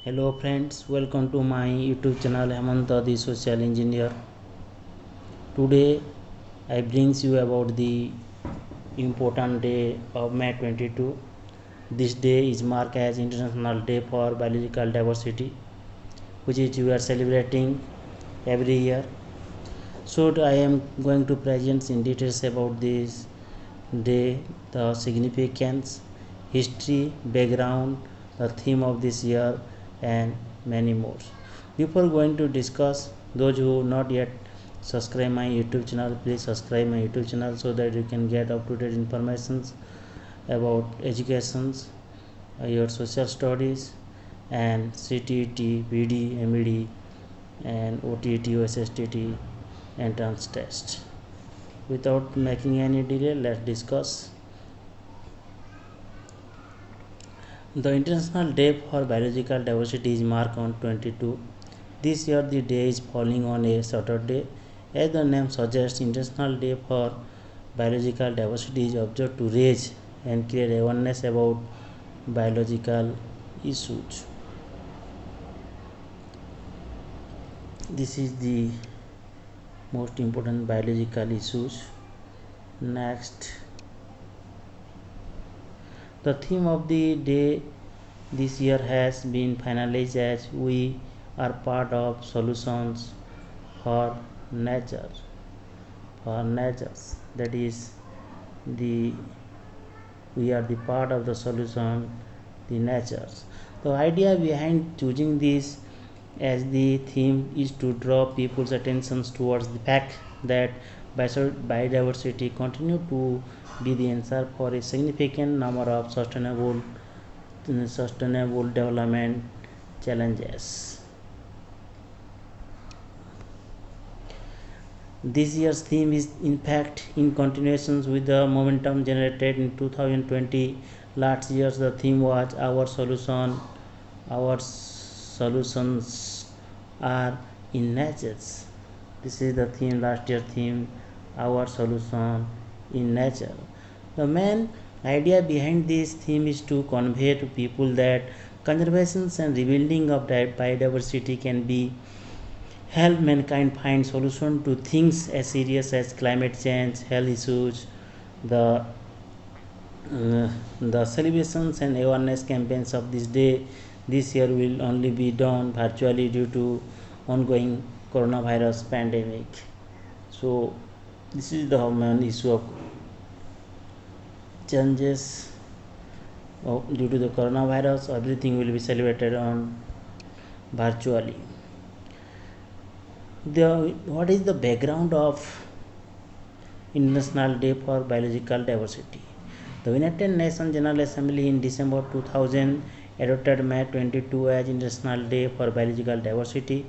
Hello friends, welcome to my YouTube channel Hemanta the Social Engineer. Today I brings you about the important day of May 22. This day is marked as International Day for Biological Diversity, which is we are celebrating every year. So I am going to present in details about this day, the significance, history, background, the theme of this year, and many more. Before going to discuss, those who not yet subscribe my YouTube channel, please subscribe my YouTube channel so that you can get up to date information about educations, your social studies, and CTET, BD, MED, and OTET, OSSTT entrance test. Without making any delay, let's discuss. The International Day for Biological Diversity is marked on 22. This year the day is falling on a Saturday. As the name suggests, International Day for Biological Diversity is observed to raise and create awareness about biological issues. This is the most important biological issues. Next, the theme of the day this year has been finalized as we are part of solutions for nature. For natures, that is the we are the part of the solution, the natures. The idea behind choosing this as the theme is to draw people's attention towards the fact that biodiversity continue to be the answer for a significant number of sustainable development challenges. This year's theme is in fact in continuation with the momentum generated in 2020. Last year's the theme was our solution. Our solutions are in nature. This is the theme, last year theme, our solution in nature. The main idea behind this theme is to convey to people that conservation and rebuilding of biodiversity can be help mankind find solution to things as serious as climate change, health issues. The the celebrations and awareness campaigns of this day this year will only be done virtually due to ongoing coronavirus pandemic. So this is the main issue of changes due to the coronavirus. Everything will be celebrated on virtually. What is the background of International Day for Biological Diversity? The United Nations General Assembly in December 2000 adopted May 22 as International Day for Biological Diversity.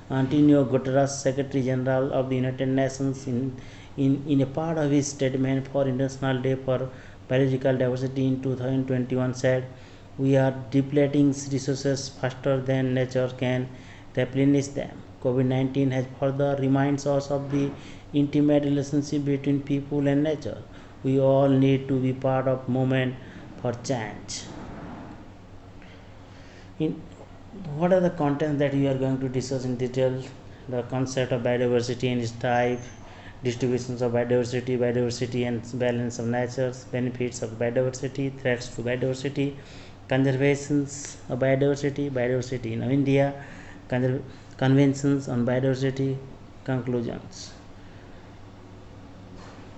Antonio Guterres, Secretary General of the United Nations, in a part of his statement for International Day for Biological Diversity in 2021 said, "We are depleting resources faster than nature can replenish them." COVID-19 has further reminds us of the intimate relationship between people and nature. We all need to be part of movement for change. What are the contents that we are going to discuss in detail? The concept of biodiversity and its type, distributions of biodiversity, biodiversity and balance of nature, benefits of biodiversity, threats to biodiversity, conservations of biodiversity, biodiversity in India, conventions on biodiversity, conclusions.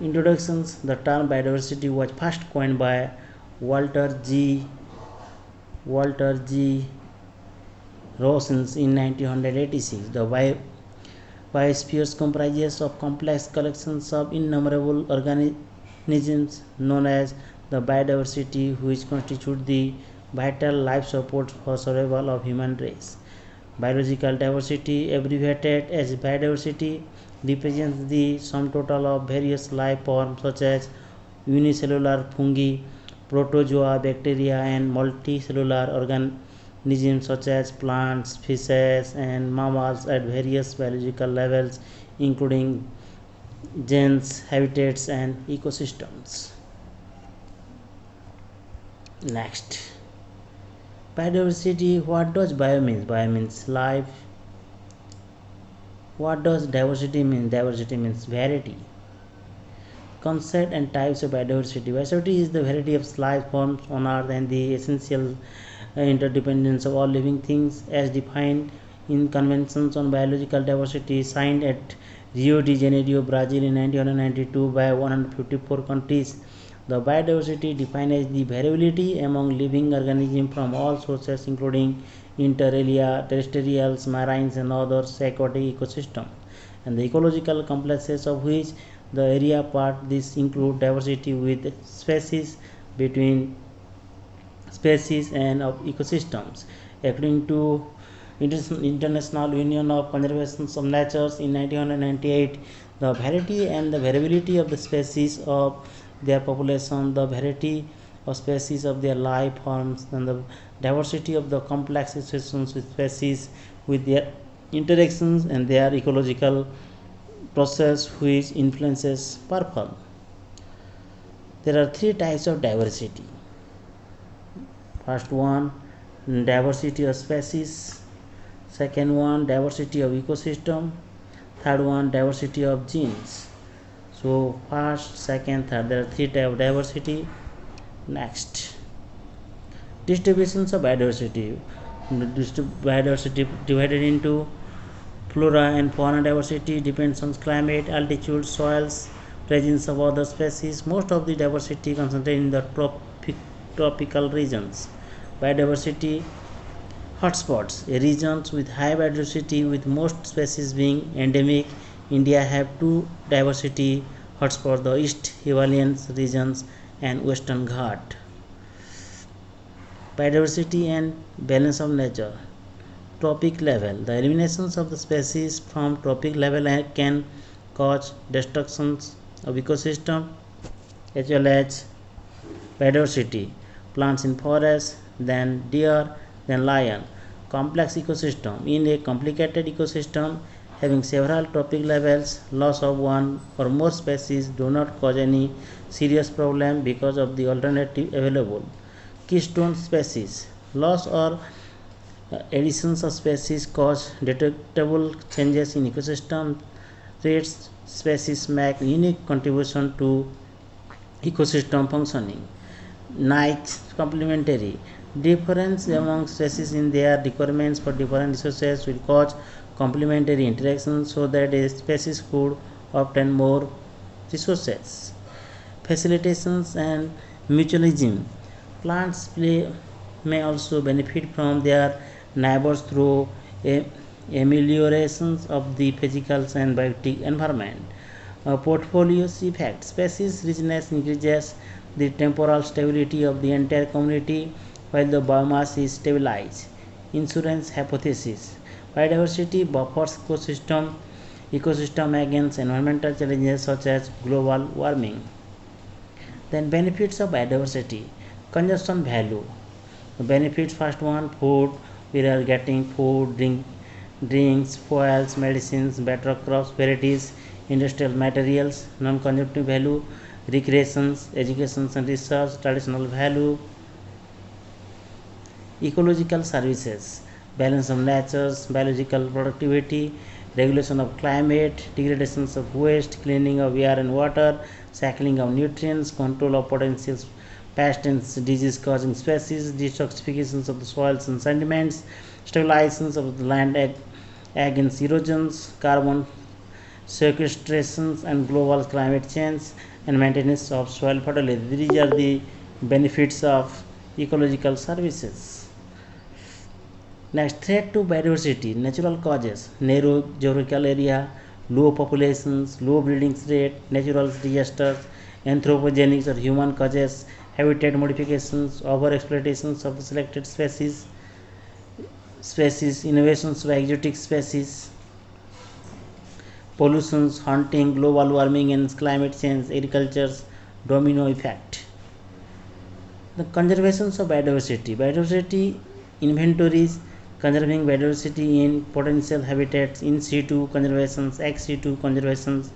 Introductions. The term biodiversity was first coined by Walter G. Rawlins in 1986. The biosphere comprises of complex collections of innumerable organisms known as the biodiversity, which constitute the vital life support for survival of human race. Biological diversity, abbreviated as biodiversity, represents the sum total of various life forms such as unicellular fungi, protozoa, bacteria, and multicellular organisms such as plants, fishes, and mammals at various biological levels, including genes, habitats, and ecosystems. Next, Biodiversity, what does bio means? Bio means life. What does diversity mean? Diversity means variety. Concept and types of biodiversity. Biodiversity is the variety of life forms on earth and the essential interdependence of all living things as defined in conventions on biological diversity signed at Rio de Janeiro, Brazil in 1992 by 154 countries. The biodiversity defined as the variability among living organisms from all sources including inter alia, terrestrials, marines and other aquatic ecosystems, and the ecological complexes of which the area part. This include diversity with species, between species and of ecosystems. According to International Union of Conservation of Nature in 1998, the variety and the variability of the species of their population, the variety of species of their life forms, and the diversity of the complex situations with species with their interactions and their ecological process which influences purple. There are three types of diversity. First one, diversity of species. Second one, diversity of ecosystem. Third one, diversity of genes. So first, second, third, there are three types of diversity. Next, distributions of biodiversity. Biodiversity divided into flora and fauna. Diversity depends on climate, altitude, soils, presence of other species. Most of the diversity concentrated in the tropical regions. Biodiversity hotspots, regions with high biodiversity with most species being endemic. India have two diversity hotspots, the East Himalayan regions and Western Ghat. Biodiversity and balance of nature. Tropic level, the eliminations of the species from tropic level can cause destructions of ecosystem as well as biodiversity. Plants in forest, then deer, then lion. Complex ecosystem, in a complicated ecosystem having several tropic levels, loss of one or more species do not cause any serious problem because of the alternative available. Keystone species, loss or additions of species cause detectable changes in ecosystem rates. Species make unique contribution to ecosystem functioning. Niche complementary, difference among species in their requirements for different resources will cause complementary interactions so that a species could obtain more resources. Facilitations and mutualism, plants may also benefit from their neighbors through ameliorations of the physical and biotic environment. Portfolios effect, species richness increases the temporal stability of the entire community while the biomass is stabilized. Insurance hypothesis, biodiversity buffers ecosystem against environmental challenges such as global warming. Then benefits of biodiversity, consumption value. Benefits, first one, food, we are getting food, drinks, fuels, medicines, better crops, varieties, industrial materials. Non-consumptive value, recreations, education and research. Traditional value, ecological services, balance of natures, biological productivity, regulation of climate, degradations of waste, cleaning of air and water, cycling of nutrients, control of potential pest and disease causing species, detoxifications of the soils and sediments, stabilizations of the land against erosions, carbon sequestrations and global climate change, and maintenance of soil fertility. These are the benefits of ecological services. Next, threat to biodiversity, natural causes, narrow geographical area, low populations, low breeding rate, natural disasters, anthropogenic or human causes, habitat modifications, over-exploitations of the selected species, innovations by exotic species, pollutions, hunting, global warming and climate change, agriculture's domino effect. The conservations of biodiversity inventories, conserving biodiversity in potential habitats, in situ conservations, ex situ conservations,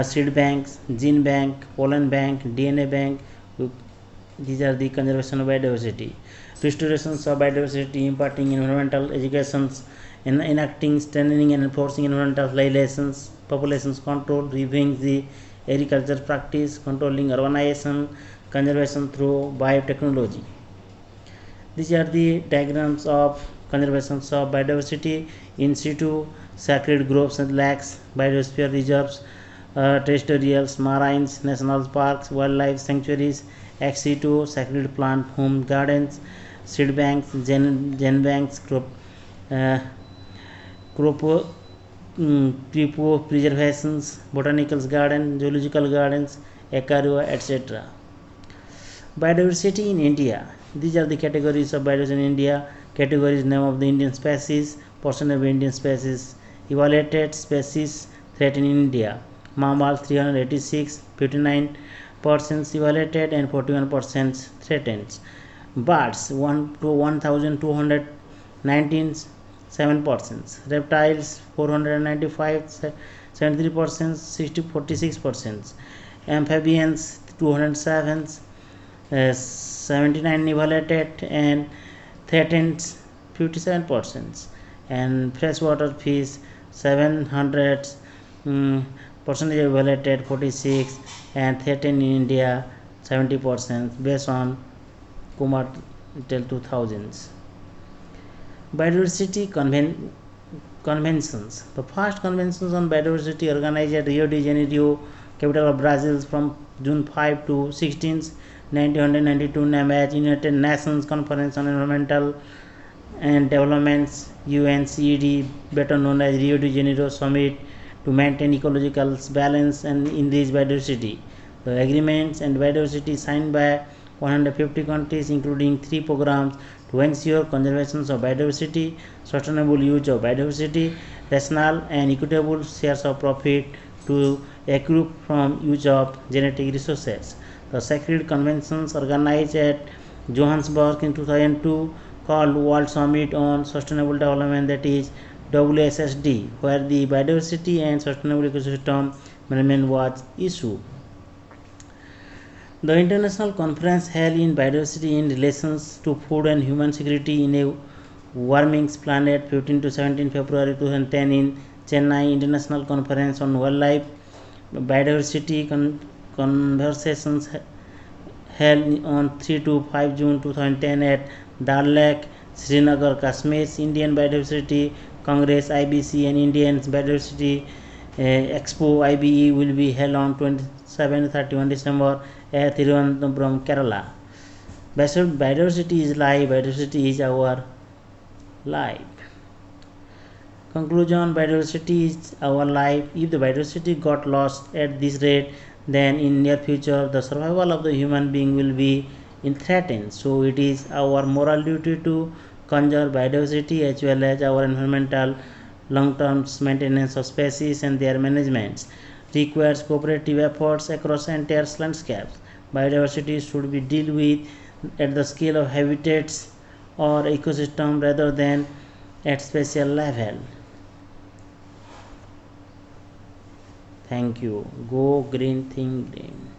seed banks, gene bank, pollen bank, DNA bank, These are the conservation of biodiversity. Restorations of biodiversity, imparting environmental educations, enacting, strengthening and enforcing environmental regulations, populations control, reviewing the agriculture practice, controlling urbanization, conservation through biotechnology. These are the diagrams of conservation of biodiversity: in situ, sacred groves and lakes, biosphere reserves, terrestrials, marines, national parks, wildlife sanctuaries; ex situ, sacred plant home gardens, seed banks, gen banks, uh, crop preservations, botanical gardens, zoological gardens, aquaria, etc. Biodiversity in India. These are the categories of biodiversity in India. Categories: name of the Indian species, percent of Indian species, evaluated species threatened in India. Mammals 386, 59% evaluated and 41% threatened. Birds 1 to 1219, 7%. Reptiles 495, 73%, 46%. Amphibians 207, 79 evaluated and threatened 57%, and freshwater fish 700 percentage evaluated 46 and threatened in India 70% based on Kumar till 2000s. Biodiversity conventions. The first conventions on biodiversity organized at Rio de Janeiro, capital of Brazil, from June 5 to 16, 1992, named as United Nations Conference on Environmental and Developments, UNCED, better known as Rio de Janeiro Summit, to maintain ecological balance and increase biodiversity. The agreements and biodiversity signed by 150 countries, including 3 programs to ensure conservation of biodiversity, sustainable use of biodiversity, rational and equitable shares of profit to accrue from use of genetic resources. The Sacred Conventions organized at Johannesburg in 2002, called World Summit on Sustainable Development, that is WSSD, where the biodiversity and sustainable ecosystem management was issued. The international conference held in biodiversity in relations to food and human security in a warming planet 15 to 17 February 2010 in Chennai. International Conference on Wildlife Biodiversity conversations held on 3 to 5 June 2010 at Dal Lake, Srinagar, Kashmir. Indian Biodiversity Congress IBC and Indian Biodiversity Expo IBE will be held on 27-31 December at Thiruvananthapuram, Kerala. Biodiversity is life, biodiversity is our life. Conclusion: biodiversity is our life. If the biodiversity got lost at this rate, then in near future the survival of the human being will be threatened. So it is our moral duty to conserve biodiversity as well as our environmental long-term maintenance of species and their management requires cooperative efforts across entire landscapes. Biodiversity should be dealt with at the scale of habitats or ecosystem rather than at spatial level. Thank you. Go green, think green.